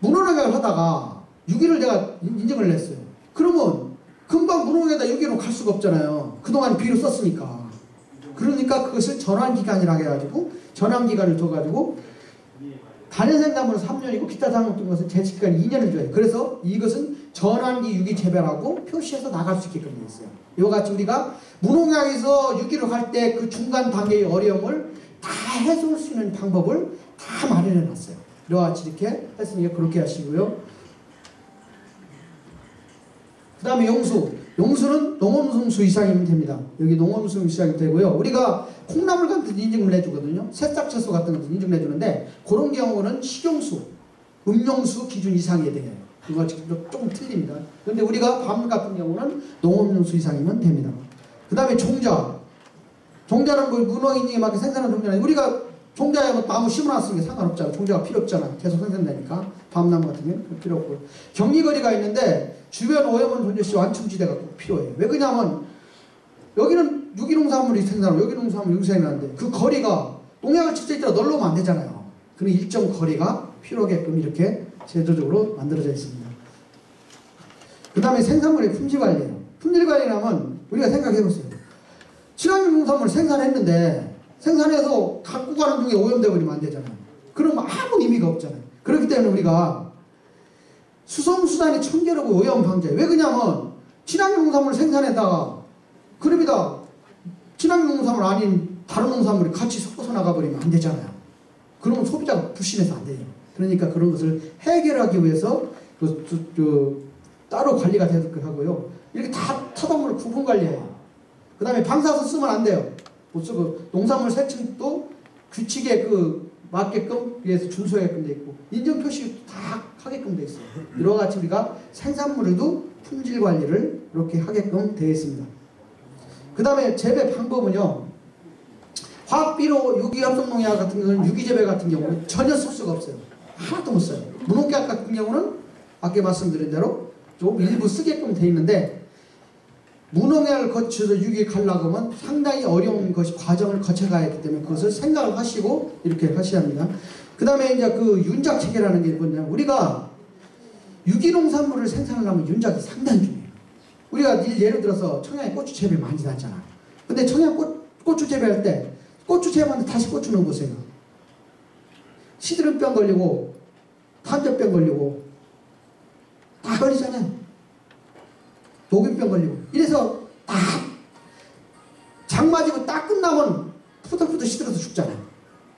무농약을 하다가 유기를 내가 인증을 냈어요. 그러면 금방 무농약에다 유기로 갈 수가 없잖아요. 그동안 비료 썼으니까. 그러니까 그것을 전환기간이라고 해가지고 전환기간을 둬가지고 단연생산물은 3년이고 기타 작물된 것은 재치기간이 2년을 줘요. 그래서 이것은 전환기 유기 재배라고 표시해서 나갈 수 있게끔 되어 있어요. 이와 같이 우리가 무농약에서 유기를 할 때 그 중간 단계의 어려움을 다 해소할 수 있는 방법을 다 마련해 놨어요. 이와 같이 이렇게 했으니까 그렇게 하시고요. 그 다음에 용수. 용수는 농업용수 이상이면 됩니다. 여기 농업용수 이상이 되고요. 우리가 콩나물 같은 데 인증을 내주거든요. 새싹채소 같은 것도 인증을 내주는데 그런 경우는 식용수, 음용수 기준 이상이 돼요. 그거 조금 틀립니다. 그런데 우리가 밤 같은 경우는 농업용수 이상이면 됩니다. 그 다음에 종자. 종자는 뭐 문어인증에 맞게 생산하는 종자는 우리가 종자에 뭐 나무 심어놨으니까 상관없잖아. 종자가 필요 없잖아. 계속 생산되니까. 밤나무 같은 경우는 필요 없고. 격리거리가 있는데 주변 오염원 존재시 완충지대가 꼭 필요해요. 왜 그러냐면 여기는 유기농산물이 생산하고 유기농산물 유기생산하는데 그 거리가 농약을 직접 있더라 널러오면 안 되잖아요. 그런 일정 거리가 필요하게끔 이렇게 제도적으로 만들어져 있습니다. 그 다음에 생산물의 품질관리예요. 품질관리라면 우리가 생각해보세요. 친환경 농산물을 생산했는데 생산해서 갖고 가는 중에 오염돼 버리면 안 되잖아요. 그러면 아무 의미가 없잖아요. 그렇기 때문에 우리가 수송수단이 청결하고 오염 방제. 왜 그러냐면 친환경 농산물을 생산했다가 그럽니다. 친환경 농산물 아닌 다른 농산물이 같이 섞어서 나가버리면 안 되잖아요. 그러면 소비자가 불신해서 안 돼요. 그러니까 그런 것을 해결하기 위해서 따로 관리가 되도록 하고요. 이렇게 다 타동물을 구분 관리해요. 그 다음에 방사선 쓰면 안 돼요. 못 쓰고 농산물 세척도 규칙에 맞게끔 위해서 준수하게끔 돼 있고 인증 표시 다 하게끔 돼 있어요. 이와 같이 우리가 생산물에도 품질 관리를 이렇게 하게끔 되어 있습니다. 그 다음에 재배 방법은요. 화학비료, 유기합성농약 같은 경우는 유기재배 같은 경우는 전혀 쓸 수가 없어요. 하나도 못 써요. 무농약 같은 경우는 아까 말씀드린 대로 좀 일부 쓰게끔 돼 있는데 무농약을 거쳐서 유기에 가려고 하면 상당히 어려운 것이 과정을 거쳐가야 하기 때문에 그것을 생각을 하시고 이렇게 하셔야 합니다. 그 다음에 이제 그 윤작 체계라는 게 뭐냐면 우리가 유기농산물을 생산하려면 윤작이 상당히 중요해요. 우리가 예를 들어서 청양에 고추 재배 많이 하잖아. 근데 청양 고추 재배할 때 고추 재배하는데 다시 고추 넣어보세요. 시드름병 걸리고 탄저병 걸리고 다 걸리잖아요. 독일병 걸리고 이래서 다 장 맞으면 딱 끝나면 푸덕푸덕 시들어서 죽잖아요.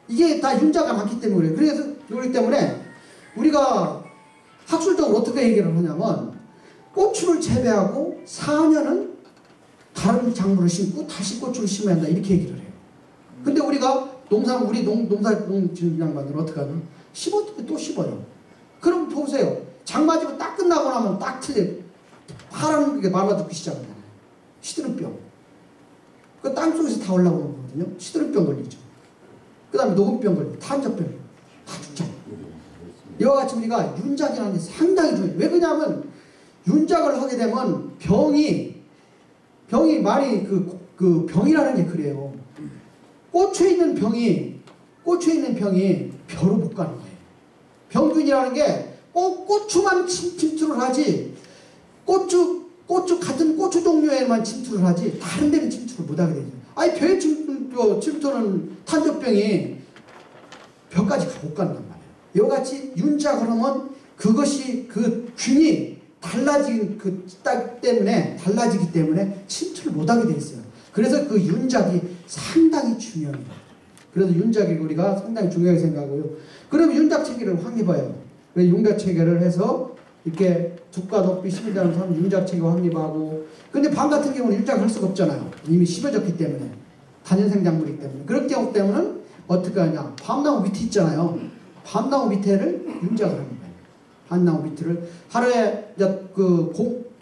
이게 다 윤자가 많기 때문에 그래서 그렇기 때문에 우리가 학술적으로 어떻게 얘기를 하냐면 고추를 재배하고 4년은 다른 작물을 심고 다시 고추를 심어야 한다 이렇게 얘기를 해요. 근데 우리가 농사진흥양반들은 어떻게 하냐? 심었더니 또 심어요. 그럼 보세요. 장마지고 딱 끝나고 나면 딱 틀려. 파란 게 말라 죽기 시작하잖아요. 시드름병. 그 땅속에서 다 올라오는 거거든요. 시드름병 걸리죠. 그 다음에 녹음병 걸리죠. 탄저병. 다 죽잖아요. 이와 같이 우리가 윤작이라는 게 상당히 중요해요. 왜 그러냐면 윤작을 하게 되면 병이 많이 그 병이라는 게 그래요. 꽂혀 있는 병이 벼로 못 가는 거예요. 병균이라는 게 꼭 고추만 침투를 하지, 고추 같은 고추 종류에만 침투를 하지 다른 데는 침투를 못 하게 되죠. 아니 벼에 침투는 탄저병이 벼까지 못 간단 말이에요. 이와 같이 윤작을 하면 그것이 그 균이 달라지기 때문에 침투를 못 하게 돼 있어요. 그래서 그 윤작이 상당히 중요합니다. 그래서 윤작이 우리가 상당히 중요하게 생각하고요. 그럼 윤작 체계를 확립해요. 윤작 체계를 해서 이렇게 두가 높이 심이 되는 사람은 윤작 체계 확립하고, 근데 밤 같은 경우는 윤작을 할 수가 없잖아요. 이미 심어졌기 때문에. 단연생작물이기 때문에. 그런 경우 때문에 어떻게 하냐. 밤나무 밑에 있잖아요. 밤나무 밑에를 윤작을 하는 거예요. 밤나무 밑에를 하루에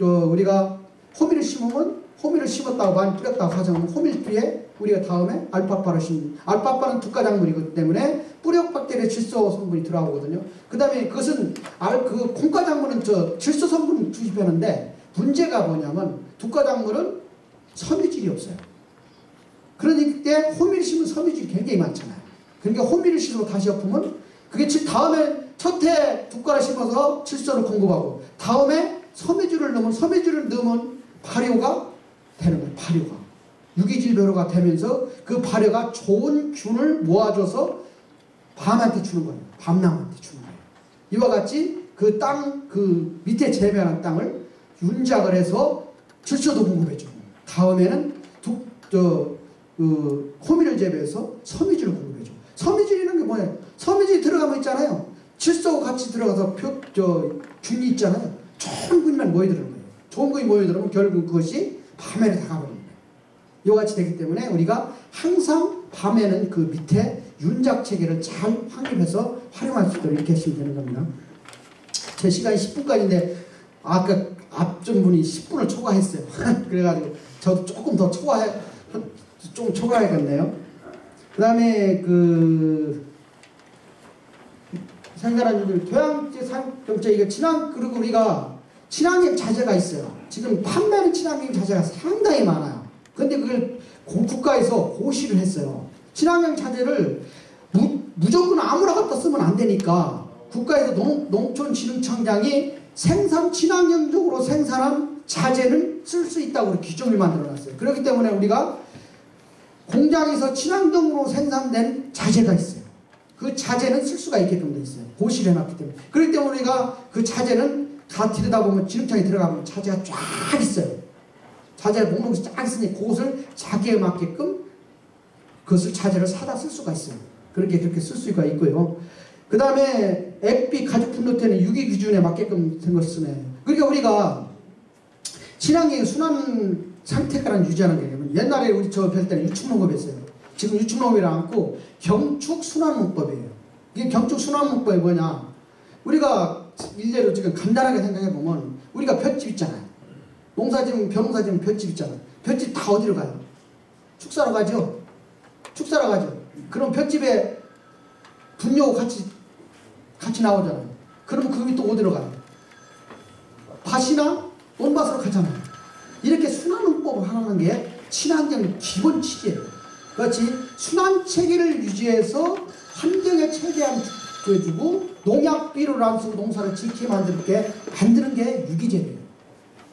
우리가 호미를 심으면 호미를 심었다고 많이 뿌렸다고 하자면 호밀 뒤에 우리가 다음에 알파파를 심는, 알파파는 두가작물이기 때문에 뿌력 박테리아 질소 성분이 들어가거든요. 그 다음에 그것은 콩가작물은 질소 성분 주입하는데 문제가 뭐냐면 두가작물은 섬유질이 없어요. 그러니까 호미를 심으면 섬유질이 굉장히 많잖아요. 그러니까 호미를 심어서 다시 엎으면 그게 다음에 첫해 두가를 심어서 질소를 공급하고 다음에 섬유질을 넣으면 발효가 되는 거예요. 발효가. 유기질 발효가 되면서 그 발효가 좋은 균을 모아줘서 밤한테 주는 거예요. 밤나무한테 주는 거예요. 이와 같이 그 밑에 재배하는 땅을 윤작을 해서 질소도 공급해주고 다음에는 호미를 재배해서 섬유질을 공급해줘. 섬유질이라는 게 뭐예요? 섬유질이 들어가면 있잖아요. 질소가 같이 들어가서 균이 있잖아요. 좋은 균만 모여드는 거예요. 좋은 균이 모여들면 결국 그것이 밤에는 다 가버립니다. 이와 같이 되기 때문에 우리가 항상 밤에는 그 밑에 윤작 체계를 잘 확립해서 활용할 수 있도록 이렇게 하시면 되는 겁니다. 제 시간이 10분까지인데 아까 앞전 분이 10분을 초과했어요. 그래가지고 저도 조금 더 초과해야겠네요. 그 다음에 생산한 교양제 상경제 이거 그리고 우리가 친환경 자재가 있어요. 지금 판매하는 친환경 자재가 상당히 많아요. 근데 그걸 국가에서 고시를 했어요. 친환경 자재를 무조건 아무나 갖다 쓰면 안 되니까 국가에서 농촌진흥청장이 친환경적으로 생산한 자재는 쓸 수 있다고 규정을 만들어놨어요. 그렇기 때문에 우리가 공장에서 친환경으로 생산된 자재가 있어요. 그 자재는 쓸 수가 있게끔 돼 있어요. 고시를 해놨기 때문에. 그렇기 때문에 우리가 그 자재는 다 들여다보면 진흥청에 들어가면 자재가 쫙 있어요. 자재를 목록이 쫙 있으니 그것을 자기에 맞게끔 그것을 자재를 사다 쓸 수가 있어요. 그렇게 쓸 수가 있고요. 그 다음에 액비 가죽 분노태는 유기 기준에 맞게끔 된 것을 쓰네. 그러니까 우리가 친환경 순환 상태가를 유지하는 게 옛날에 우리 별 때는 유축농업이었어요. 지금 유축농업이라 않고 경축순환농법이에요. 이게 경축순환농법이 뭐냐? 우리가 일례로 지금 간단하게 생각해보면 우리가 볏집 있잖아요. 벼농사지면 볏집 있잖아요. 볏집 다 어디로 가요? 축사로 가죠? 축사로 가죠. 그럼 볏집에 분뇨 같이 나오잖아요. 그러면 그게 또 어디로 가요? 밭이나 논밭으로 가잖아요. 이렇게 순환농법을 하는 게 친환경 기본 취지예요. 그렇지? 순환체계를 유지해서 환경에 최대한 주고 농약 비료를 안 쓰고 농사를 지게 만드는 게 유기재배예요.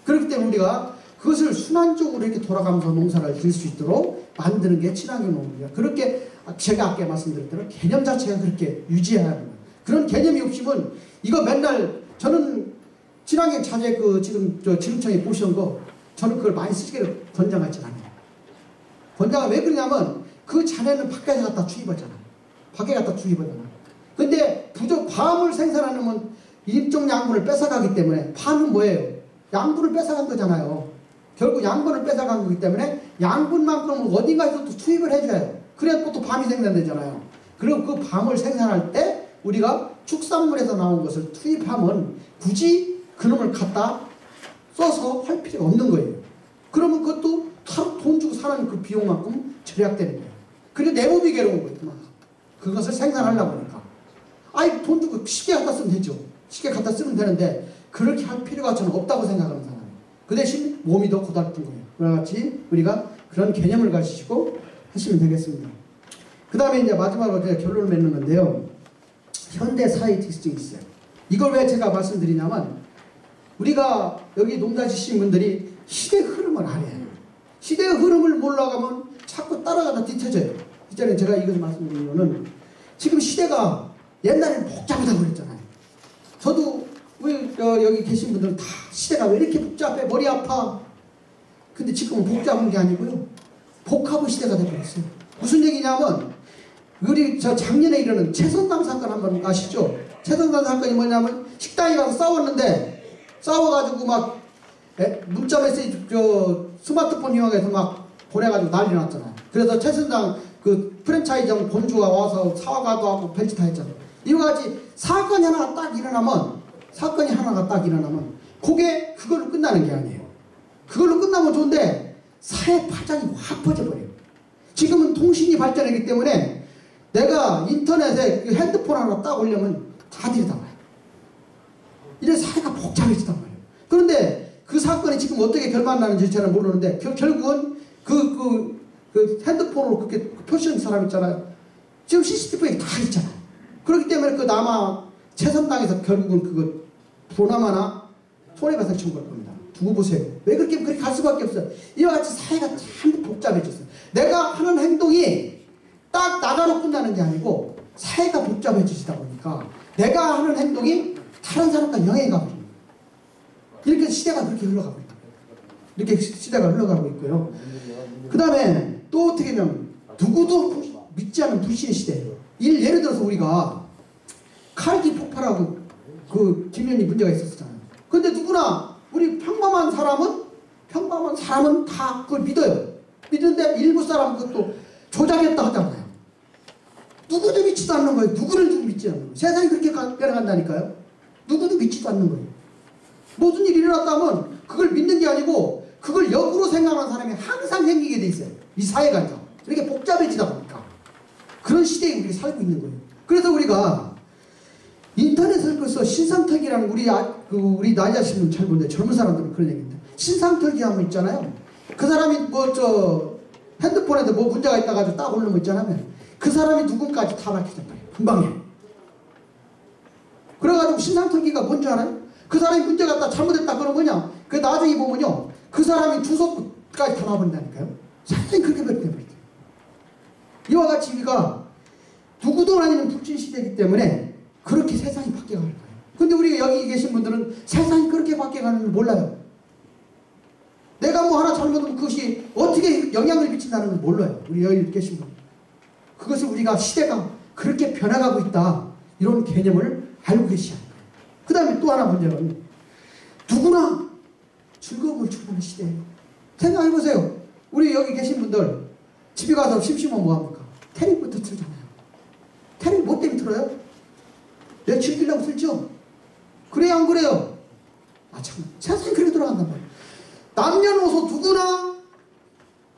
그렇기 때문에 우리가 그것을 순환적으로 이렇게 돌아가면서 농사를 지을 수 있도록 만드는 게 친환경 농업이에요. 그렇게 제가 아까 말씀드렸던 개념 자체가 그렇게 유지해야 하는 거예요. 그런 개념이 없으면 이거 맨날 저는 친환경 자재 지금 진흥청에 보시는 거 저는 그걸 많이 쓰기를 권장하지 않아요. 권장은 왜 그러냐면 그 자재는 밖에서 갖다 투입하잖아요. 밖에 갖다 투입하잖아요. 근데 밤을 생산하려면 일정 양분을 뺏어가기 때문에 밤은 뭐예요? 양분을 뺏어간 거잖아요. 결국 양분을 뺏어간 거기 때문에 양분만큼 어딘가에서 또 투입을 해줘야 해요. 그래야 또 밤이 생산되잖아요. 그리고 그 밤을 생산할 때 우리가 축산물에서 나온 것을 투입하면 굳이 그놈을 갖다 써서 할 필요가 없는 거예요. 그러면 그것도 하루 돈 주고 사는 그 비용만큼 절약되는 거예요. 그리고 내 몸이 괴로운 거예요. 그것을 생산하려고 하니까. 아이, 돈 주고 쉽게 갖다 쓰면 되죠. 쉽게 갖다 쓰면 되는데 그렇게 할 필요가 저는 없다고 생각하는 사람이에요. 그 대신 몸이 더 고달픈 거예요. 그와 같이 우리가 그런 개념을 가지시고 하시면 되겠습니다. 그 다음에 이제 마지막으로 제가 결론을 맺는 건데요. 현대 사회 특징이 있어요. 이걸 왜 제가 말씀드리냐면 우리가 여기 농사 지신 분들이 시대 흐름을 알아요. 시대의 흐름을 몰라가면 자꾸 따라가다 뒤쳐져요. 이전에 제가 이것을 말씀드린 거는 지금 시대가 옛날에는 복잡하다고 그랬잖아요. 저도 여기 계신 분들은 다 시대가 왜 이렇게 복잡해? 머리 아파. 근데 지금은 복잡한 게 아니고요. 복합의 시대가 되어버렸어요. 무슨 얘기냐면 우리 저 작년에 일어난 최선당 사건 한번 아시죠? 최선당 사건이 뭐냐면 식당에 가서 싸웠는데 싸워가지고 막 문자 메시지 스마트폰 이용해서 막 보내가지고 난리 났잖아요. 그래서 최선당 그 프랜차이즈 본주가 와서 사과도 하고 벨트 다 했잖아요. 이와 같이 사건이 하나가 딱 일어나면 그게 그걸로 끝나는 게 아니에요. 그걸로 끝나면 좋은데 사회 파장이 확 퍼져버려요. 지금은 통신이 발전했기 때문에 내가 인터넷에 핸드폰 하나 딱 올리면 다 들여다봐요. 이래 사회가 복잡해지단 말이에요. 그런데 그 사건이 지금 어떻게 결말 나는지 저는 모르는데 결국은 그 핸드폰으로 그렇게 표시한 사람 있잖아요. 지금 CCTV에 다 있잖아요. 그렇기 때문에 그 남아 최선당에서 결국은 그거 보나마나 손해배상 청구할 겁니다. 두고 보세요. 왜 그렇게 갈 수밖에 없어요. 이와 같이 사회가 참 복잡해졌어요. 내가 하는 행동이 딱 나가로 끝나는 게 아니고 사회가 복잡해지다 보니까 내가 하는 행동이 다른 사람과 영향이 가버립니다. 이렇게 시대가 그렇게 흘러가고 있다. 이렇게 시대가 흘러가고 있고요. 그 다음에 또 어떻게 보면 누구도 믿지 않는 불신의 시대예요. 예를 들어서 우리가 칼기 폭발하고 그 김현희 문제가 있었잖아요. 근데 누구나 우리 평범한 사람은 다 그걸 믿어요. 믿는데 일부 사람은 그것도 조작했다 하잖아요. 누구도 믿지도 않는 거예요. 누구를 누구 믿지 않는 거예요. 세상이 그렇게 변해간다니까요. 누구도 믿지도 않는 거예요. 모든 일이 일어났다면 그걸 믿는 게 아니고 그걸 역으로 생각하는 사람이 항상 생기게 돼 있어요. 이 사회가 이렇게 복잡해지다 보니까 그런 시대에 우리가 살고 있는 거예요. 그래서 우리가 인터넷을 그래서 신상털기라는 우리 나이 자신 분잘 보는데 젊은 사람들은 그런 얘기입니다. 신상털기 하면 있잖아요. 그 사람이 핸드폰에도 뭐 문제가 있다 가지고 딱 올리면 있잖아요. 그 사람이 누군가지 다 밝혀져 버려요. 금방에. 그래가지고 신상털기가 뭔지 알아요? 그 사람이 문제가 있다 잘못했다 그러면 뭐냐? 그 나중에 보면요. 그 사람이 주소까지 다 나와버린다니까요. 사람이 그렇게 돼버려요. 이와 같이 우리가 누구도 아니는 불신시대이기 때문에 그렇게 세상이 바뀌어가는 거예요. 근데 우리가 여기 계신 분들은 세상이 그렇게 바뀌어가는 걸 몰라요. 내가 뭐 하나 잘못하면 그것이 어떻게 영향을 미친다는 걸 몰라요. 우리 여기 계신 분. 그것을 우리가 시대가 그렇게 변해가고 있다. 이런 개념을 알고 계셔야 해요. 그 다음에 또 하나 문제는 누구나 즐거움을 추구하는 시대예요. 생각해보세요. 우리 여기 계신 분들 집에 가서 심심하면 뭐합니까? 테레비부터 틀잖아요. 테레비 뭐 때문에 틀어요? 내 즐기려고 틀죠? 그래요 안 그래요? 아 참 세상이 그렇게 돌아간단 말이에요. 남녀노소 누구나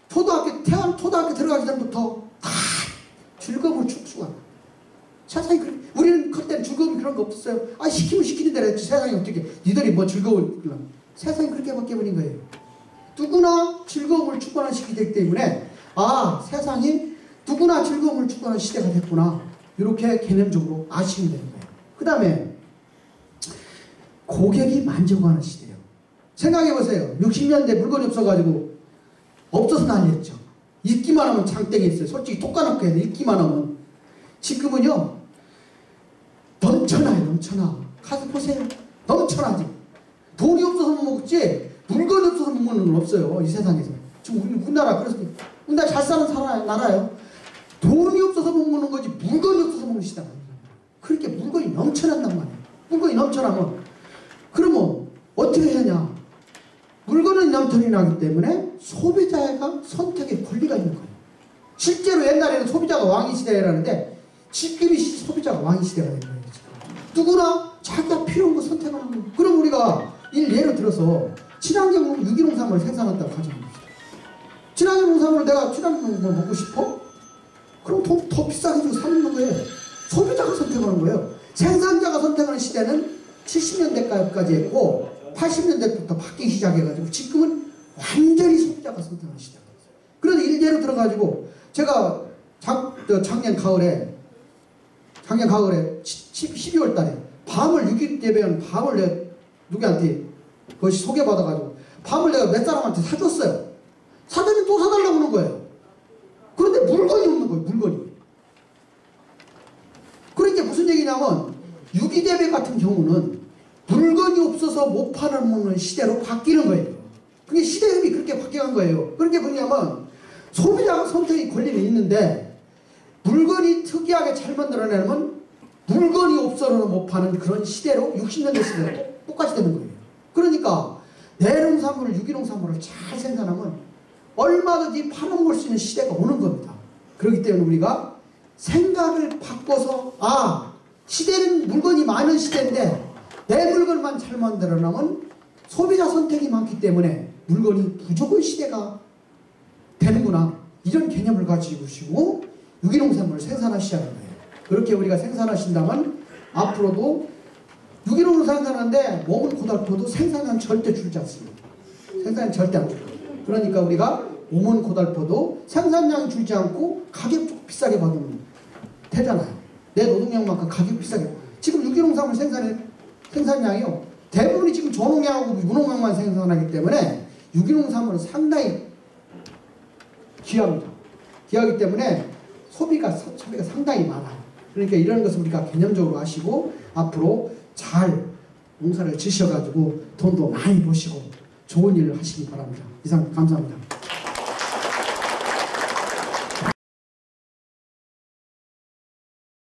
초등학교 들어가기 전부터 다 즐거움을 추구한다. 세상이 그렇게 우리는 그때는 즐거움이 그런 거 없었어요. 아 시키면 시키는 대로 했지. 세상이 어떻게 니들이 뭐 즐거울 세상이 그렇게 바뀌어버린 거예요. 누구나 즐거움을 추구하는 시기이기 때문에 아 세상이 누구나 즐거움을 추구하는 시대가 됐구나. 이렇게 개념적으로 아시면 되는 거예요. 그 다음에 고객이 만족하는 시대예요. 생각해보세요. 60년대 물건이 없어가지고 없어서 난리였죠. 있기만 하면 장땡이 있어요. 솔직히 톡 까놓고 해도 있기만 하면. 지금은요 넘쳐나요. 넘쳐나. 가서 보세요. 넘쳐나지. 돈이 없어서 못 먹지 물건이 없어서 못 먹는 건 없어요. 이 세상에서. 지금 우리나라 그래서 우리나라 잘 사는 나라예요. 돈이 없어서 못 먹는 거지 물건이 없어서 먹는 시대가 아니에요. 그렇게 물건이 넘쳐난단 말이에요. 물건이 넘쳐나면 그러면 어떻게 하냐? 물건은 넘쳐나기 나기 때문에 소비자가 선택의 권리가 있는 거예요. 실제로 옛날에는 소비자가 왕이 시대라는데 지금이 소비자가 왕이 시대가 된 거예요. 누구나 자기가 필요한 거 선택하는 거예요. 그럼 우리가 예를 들어서 친환경 유기농산물을 생산한다고 가정합니다. 친환경 농산물을 내가 친환경 농산물 먹고 싶어? 그럼 돈 더 비싸게 주고 사 먹는 거예요. 소비자가 선택하는 거예요. 생산자가 선택하는 시대는 70년대까지 했고 80년대부터 바뀌기 시작해가지고 지금은 완전히 소비자가 선택하는 시대가 됐어요. 그런데 예를 들어가지고 제가 작년 가을에 12월 달에 밤을 유기재배한 밤을 내가 누구한테 그것이 소개받아가지고 밤을 내가 몇 사람한테 사줬어요. 사줬는데 또 사달라고 하는 거예요. 그런데 물건이 없는 거예요. 물건이. 그러니까 무슨 얘기냐면 유기재배 같은 경우는 물건이 없어서 못 파는 시대로 바뀌는 거예요. 그게 시대 흐름이 그렇게 바뀌는 거예요. 그렇게 뭐냐면 소비자 선택의 권리는 있는데 물건이 특이하게 잘 만들어내면 물건이 없어서는 못 파는 그런 시대로 60년대 시대로 똑같이 되는 거예요. 그러니까 내농산물을 유기농산물을 잘 생산하면 얼마든지 팔아먹을 수 있는 시대가 오는 겁니다. 그렇기 때문에 우리가 생각을 바꿔서 시대는 물건이 많은 시대인데 내 물건만 잘 만들어내면 소비자 선택이 많기 때문에 물건이 부족한 시대가 되는구나. 이런 개념을 가지고 유기농산물을 생산하셔야 하는 거예요. 그렇게 우리가 생산하신다면 앞으로도 유기농을 생산하는데 몸은 고달퍼도 생산량 절대 줄지 않습니다. 생산량 절대 안 줄거예요. 그러니까 우리가 몸은 고달퍼도 생산량이 줄지 않고 가격 좀 비싸게 받으면 되잖아요. 내 노동력만큼 가격 비싸게. 지금 유기농산물 생산량이요. 대부분이 지금 저농약하고 무농약만 생산하기 때문에 유기농산물은 상당히 귀합니다. 귀하기 때문에 소비가 상당히 많아요. 그러니까 이런 것을 우리가 개념적으로 아시고 앞으로 잘 농사를 지셔가지고 돈도 많이 버시고 좋은 일을 하시기 바랍니다. 이상 감사합니다.